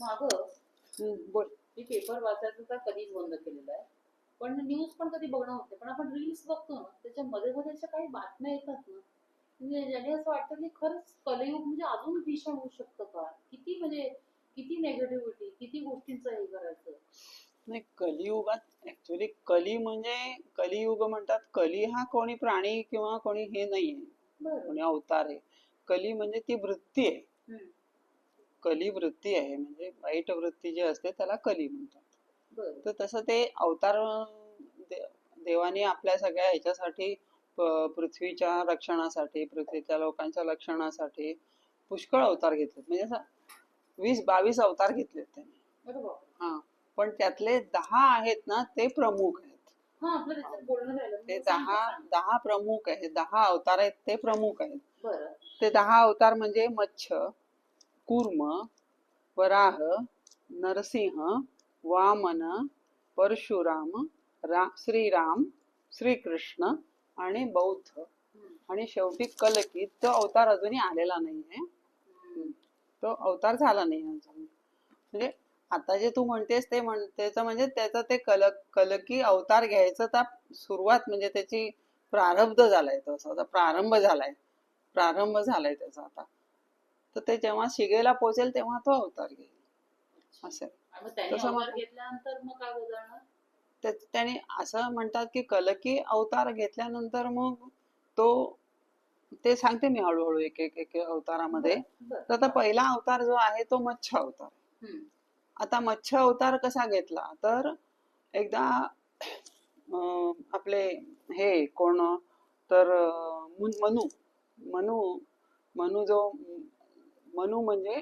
मागं बोल. मी पेपर वाचायचं तर कधीच बंद केलेलं आहे. पण न्यूज पण कधी बघणं होते. पण आपण रील्स बघतो ना, त्याच्या मध्ये अशा काही बातम्या येतात ना, म्हणजे ज्याने असं वाटतं की खरंच कलियुग म्हणजे अजून भीषण होऊ शकतं का? किती म्हणजे किती नेगेटिव्हिटी, किती गोष्टींचं हे करायचं. नाही, कलियुगात ऍक्च्युली कली म्हणजे कलियुग म्हणतात. कली हा कोणी प्राणी किंवा कोणी हे नाहीये, बरं. कोणी अवतार आहे. कली म्हणजे ती वृत्ती आहे. हम्म. कली वृत्ती आहे, म्हणजे वाईट वृत्ती जी असते त्याला कली म्हणतात. बरं. तर तसं ते अवतार देवाने आपल्या सगळ्या ह्याच्यासाठी, पृथ्वीच्या रक्षणासाठी, पृथ्वीच्या लोकांच्या रक्षणासाठी पुष्कळ अवतार घेतलेत. म्हणजे असं 20-22 अवतार घेतलेत त्यांनी. बरोबर. हा, पण त्यातले 10 आहेत ना ते प्रमुख आहेत. हा, आपलं त्याच्यात बोलणं राहिलं. ते मग सांग 10 ना, सांग. 10 प्रमुख आहेत, 10 अवतार आहेत ते प्रमुख आहेत. बरं. ते 10 अवतार म्हणजे मत्स्य, कूर्म, वराह, नरसिंह, वामन, परशुराम, श्रीराम, श्रीकृष्ण आणि बौद्ध. हम्म. आणि शेवटी कल्की. तो अवतार अजूनही आलेला नाहीये. तो अवतार झाला नाही अजून. म्हणजे आता जे तू म्हणतेस ते त्याचं म्हणजे त्याचं ते कलकी अवतार घ्यायचं तर सुरुवात, म्हणजे त्याची प्रारब्ध झालाय, तो असा प्रारंभ झालाय त्याचा आता. तर ते जेव्हा शिगेला पोचेल तेव्हा तो अवतार घेईल असं. मग त्यांनी तसं अवतार मग घेतल्यानंतर मग काय बदलणार? त्याने असं म्हणतात की कलकी अवतार घेतल्यानंतर मग तो, ते सांगते मी हळूहळू एक एक एक अवतारामध्ये. बर. तर आता पहिला अवतार जो आहे तो मत्स्य अवतार. आता मत्स्य अवतार कसा घेतला तर एकदा आपले हे कोण तर मनु मनु मनु जो मनु म्हणजे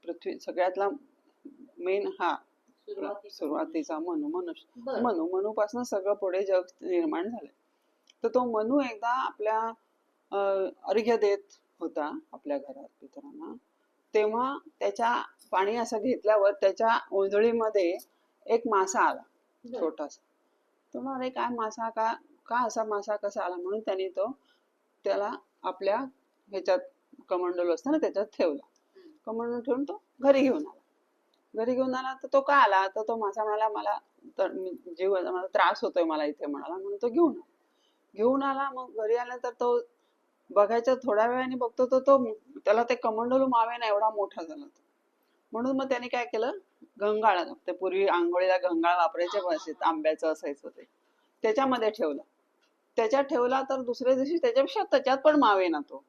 पृथ्वी सगळ्यातला मेन, हा सुरुवातीचा मनुपासून सगळं पुढे जग निर्माण झालंय. तर तो मनु एकदा आपल्या अर्घ्य देत होता आपल्या घरात पितरांना. तेव्हा त्याच्या पाणी असं घेतल्यावर त्याच्या ओंजळीमध्ये एक मासा आला छोटासा. तो म्हणाले काय मासा, का का असा मासा कसा आला, म्हणून त्यांनी त्याला आपल्या ह्याच्यात कमंडलू असतं ना त्याच्यात ठेवला. कमंडलू ठेवून तो घरी घेऊन आला. तर तो का आला, तर तो मासा म्हणाला मला मला त्रास होतोय मला इथे म्हणाला, म्हणून तो घेऊन आला. मग घरी आल्यानंतर तो बघायचा, थोड्या वेळाने बघतो तो त्याला ते कमंडलू मावेना एवढा मोठा झाला तो. म्हणून मग त्याने काय केलं, गंगाळ, ते पूर्वी आंघोळीला गंगाळ वापरायचे बसेत, आंब्याचं असायचं ते, त्याच्यामध्ये ठेवला तर दुसऱ्या दिवशी त्याच्यापेक्षा त्याच्यात पण मावेना तो.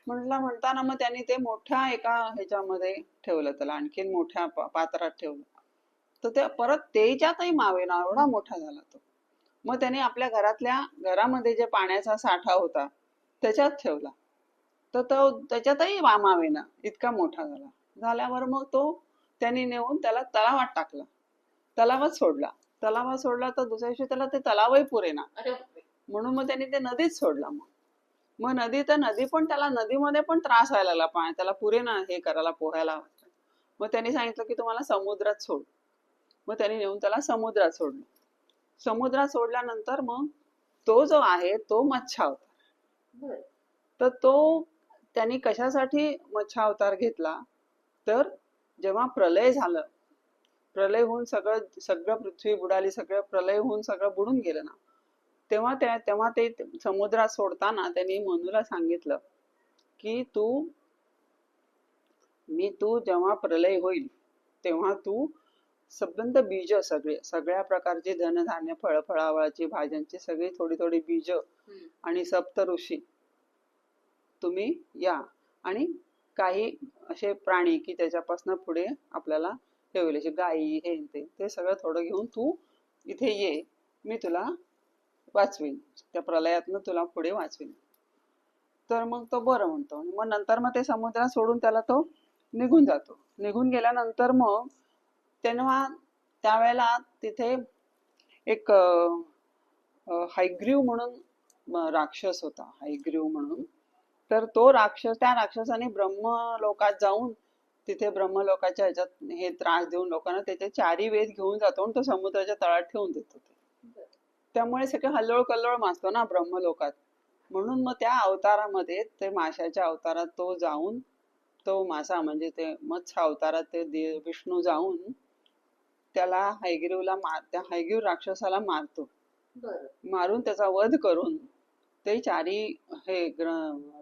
म्हणताना मग त्यांनी ते मोठ्या एका ह्याच्यामध्ये ठेवलं, त्याला आणखीन मोठ्या पात्रात ठेवलं. तर ते परत त्याच्यातही मावेना एवढा मोठा झाला तो. मग त्याने आपल्या घरामध्ये जे पाण्याचा साठा होता त्याच्यात ठेवला. तर तो त्याच्यातही मावेना इतका मोठा झाल्यावर मग तो त्यांनी नेऊन त्याला तलावात टाकला. तलावात सोडला तर दुसऱ्या दिवशी त्याला ते तलावही पुरेना, म्हणून मग त्यांनी ते नदीत सोडला. मग नदी पण त्याला, नदीमध्ये पण त्रास व्हायला लागला, पाणी त्याला पुरेना हे करायला, पोहायला. मग त्यांनी सांगितलं की तुम्हाला समुद्रात सोड. मग त्यांनी नेऊन त्याला समुद्रात सोडल्यानंतर मग तो जो आहे तो मत्स्य अवतार. तर तो त्यांनी कशासाठी मत्स्य अवतार घेतला, तर जेव्हा प्रलय होऊन सगळं पृथ्वी बुडाली, सगळं प्रलय होऊन सगळं बुडून गेलं ना, तेव्हा ते समुद्रात सोडताना त्यांनी मनुला सांगितलं की तू जेव्हा प्रलय होईल तेव्हा तू संबंध बीज, सगळ्या प्रकारची धनधान्य, फळावळाची, भाज्यांची सगळी थोडी थोडी बीज आणि सप्त ऋषी तुम्ही या, आणि काही असे प्राणी की त्याच्यापासून पुढे आपल्याला ठेवले, गायी हे ते सगळं थोडं घेऊन तू इथे ये, मी तुला वाचवीन, त्या प्रलयातनं तुला पुढे वाचवीन. तर मग तो बरं म्हणतो. मग नंतर मग ते समुद्रात सोडून त्याला तो निघून जातो. निघून गेल्यानंतर मग त्यावेळेला तिथे एक हैग्रीव म्हणून राक्षस होता, हैग्रीव म्हणून. तर त्या राक्षसाने ब्रह्मलोकात जाऊन तिथे ब्रह्मलोकाच्या ह्याच्यात हे त्रास देऊन लोकांना त्याचे 4 वेद घेऊन जातो आणि तो समुद्राच्या तळात ठेवून देतो. त्यामुळे सगळे हल्लोळ कल्लोळ माजतो ना ब्रह्मलोकात. म्हणून मग त्या अवतारामध्ये, ते माशाच्या अवतारात तो जाऊन तो मासा म्हणजे ते मत्स्य अवतारात ते विष्णू जाऊन त्याला त्या हयग्रीव राक्षसाला मारतो. बरं. मारून त्याचा वध करून ते चारी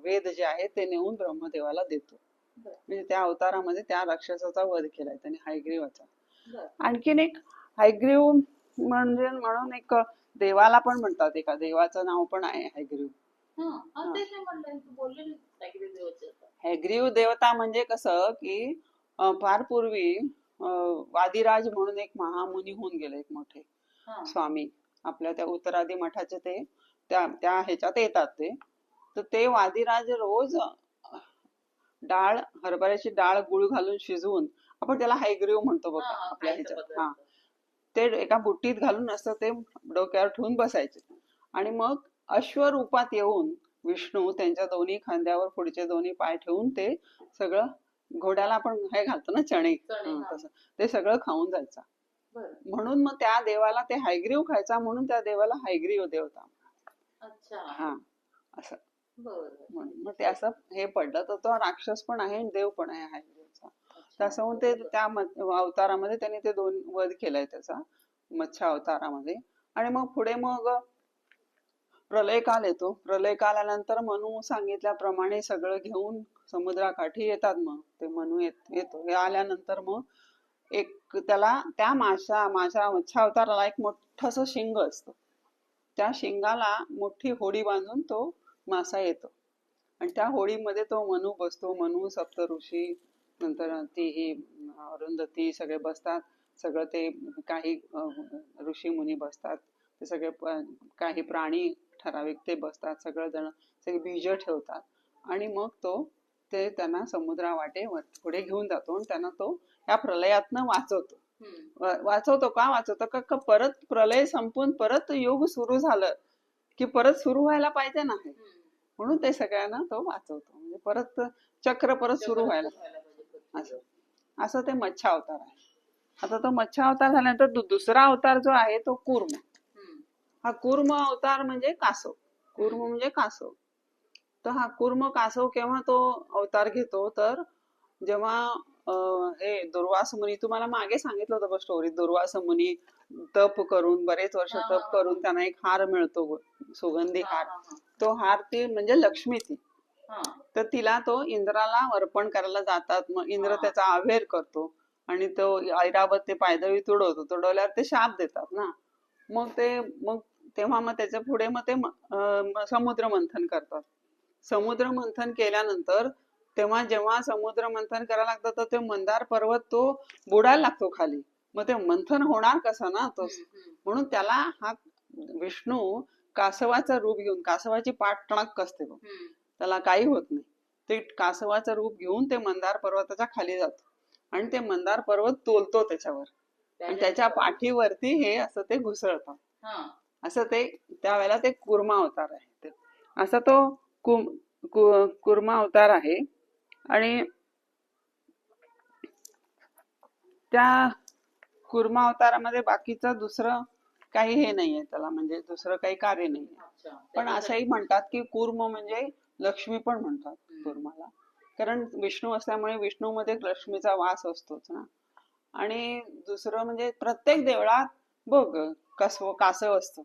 वेद जे आहेत ते नेऊन ब्रह्मदेवाला देतो. बरं. म्हणजे त्या अवतारामध्ये त्या राक्षसाचा वध केलाय त्याने, हयग्रीवाचा. बरं. आणखीन एक हयग्रीव म्हणजे म्हणून एक देवाला पण म्हणतात, एका देवाचं नाव पण आहे हयग्रीव. तेच नाही म्हणलं, तू बोललेली हयग्रीव देवाची आता. हयग्रीव देवता म्हणजे कसं की फार पूर्वी वादिराज म्हणून एक महामुनी होऊन गेले, एक मोठे स्वामी आपल्या त्या उत्तरादी मठाचे. ते त्या ह्याच्यात येतात तर ते वादिराज रोज हरभऱ्याची डाळ गुळ घालून शिजवून, आपण त्याला हयग्रीव म्हणतो बघा आपल्या ह्याच्यात, ते एका बुट्टीत घालून असं ते डोक्यावर ठेवून बसायचे. आणि मग अश्वरूपात येऊन विष्णू त्यांच्या दोन्ही खांद्यावर पुढचे दोन्ही पाय ठेवून ते सगळं, घोड्याला आपण हे घालतो ना चणे, तसं ते सगळं खाऊन जायचं. म्हणून मग त्या देवाला ते हयग्रीव खायचा, म्हणून त्या देवाला हयग्रीव देवता. हा, असं म्हणून मग ते असं हे पडलं. तर तो राक्षस पण आहे आणि देव पण आहे हयग्रीवचा. तसं म्हणून ते त्या अवतारामध्ये त्यांनी ते दोन वध केलाय त्याचा, मत्स्य अवतारामध्ये. आणि मग पुढे मग प्रलय काल येतो. प्रलय कालानंतर मनु सांगितल्याप्रमाणे सगळं घेऊन समुद्राकाठी येतात. मग ते मनु येतो. हे आल्यानंतर मग एक त्याला त्या माझ्या मत्स्य अवताराला एक मोठस शिंग असतं. त्या शिंगाला मोठी होडी बांधून तो मासा येतो आणि त्या होडीमध्ये तो मनु बसतो. मनु, सप्तऋषी, नंतर ती ही अरुंधती सगळे बसतात. सगळं ते काही ऋषी मुनी बसतात. ते सगळे काही प्राणी ठराविक ते बसतात. सगळेजण सगळे बीज ठेवतात आणि मग ते त्यांना समुद्रावाटे पुढे घेऊन जातो आणि त्यांना तो या प्रलयातनं वाचवतो. का वाचवतो? का परत प्रलय संपून परत युग सुरू झालं की परत सुरू व्हायला पाहिजे ना, म्हणून ते सगळ्यांना तो वाचवतो. म्हणजे परत चक्र परत सुरू व्हायला असं ते मत्स्य अवतार आहे. आता तो मत्स्य अवतार झाल्यानंतर दुसरा अवतार जो आहे तो कूर्म. हा कूर्म अवतार म्हणजे कासव. कूर्म म्हणजे कासव. तर हा कूर्म कासव केव्हा तो अवतार घेतो? तर जेव्हा हे दुर्वास मुनी, तुम्हाला मागे सांगितलं होतं स्टोरी, दुर्वास मुनी तप करून बरेच वर्ष तप करून त्यांना एक हार मिळतो, सुगंधी हार. तो हार ती म्हणजे लक्ष्मी ती. तर तिला तो इंद्राला अर्पण करायला जातात. मग इंद्र त्याचा आवेर करतो आणि तो ऐरावत ते पायदळी तुडवतो. तुडवल्यावर ते शाप देतात ना. मग तेव्हा मग त्याच्या पुढे मग ते समुद्र मंथन करतात. समुद्र मंथन केल्यानंतर जेव्हा समुद्र मंथन करायला लागतं तर ते मंदार पर्वत तो बुडायला लागतो खाली. मग ते मंथन होणार कसं ना तो, म्हणून त्याला हा विष्णू कासवाचं रूप घेऊन, कासवाची पाठ टणक असते, त्याला काही होत नाही, ते कासवाचं रूप घेऊन ते मंदार पर्वताच्या खाली जातो आणि ते मंदार पर्वत तोलतो त्याच्यावर आणि त्याच्या पाठीवरती हे असं ते घुसळतं. असं ते त्यावेळेला ते कूर्म अवतार आहे. असा तो कूर्म अवतार आहे. आणि त्या कूर्म अवतारामध्ये बाकीचं दुसरं काही हे नाहीये त्याला, म्हणजे दुसरं काही कार्य नाहीये. पण असंही म्हणतात की कूर्म म्हणजे लक्ष्मी पण म्हणतात कूर्माला, कारण विष्णू असल्यामुळे विष्णूमध्ये लक्ष्मीचा वास असतोच ना. आणि दुसरं म्हणजे प्रत्येक देवळात बघ कासव असतं.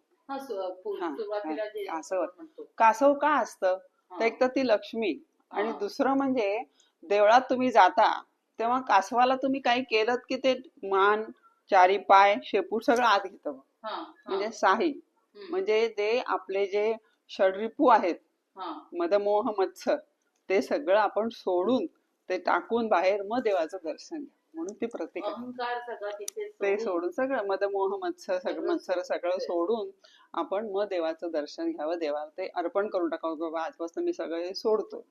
कासव का असतं? तर एक तर ती लक्ष्मी, आणि दुसरं म्हणजे देवळात तुम्ही जाता तेव्हा कासवाला तुम्ही काही केलं की ते मान, चारी पाय, शेपूट सगळं आत घेतं. म्हणजे साही, म्हणजे ते आपले जे षडरिपू आहेत, मदमोह मत्सर, ते सगळं आपण सोडून ते टाकून बाहेर मग देवाचं दर्शन घ्या, म्हणून ती प्रतीक ते सोडून सगळं मदमोह मत्सर सगळं सोडून आपण मग देवाचं दर्शन घ्यावं, देवाला ते अर्पण करून टाकावं, बाबा आजपासून मी सगळं हे सोडतो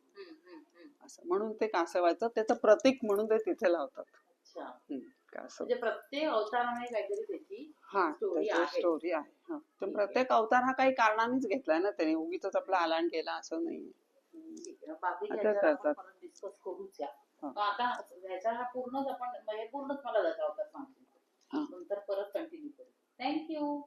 असं. म्हणून ते कासवाचं त्याचं प्रतीक म्हणून ते तिथे लावतात. म्हणजे प्रत्येक अवतारामध्ये काहीतरी त्याची स्टोरी आहे. तर प्रत्येक अवतार हा काही कारणानेच घेतलाय ना त्याने, उगीच आपला आला आणि गेला असं नाही. डिस्कस करूच या. आता ह्याचा पूर्णच आपण म्हणजे पूर्णच मला त्याचा अवतार सांगतो, नंतर परत कंटिन्यू करू. थँक्यू.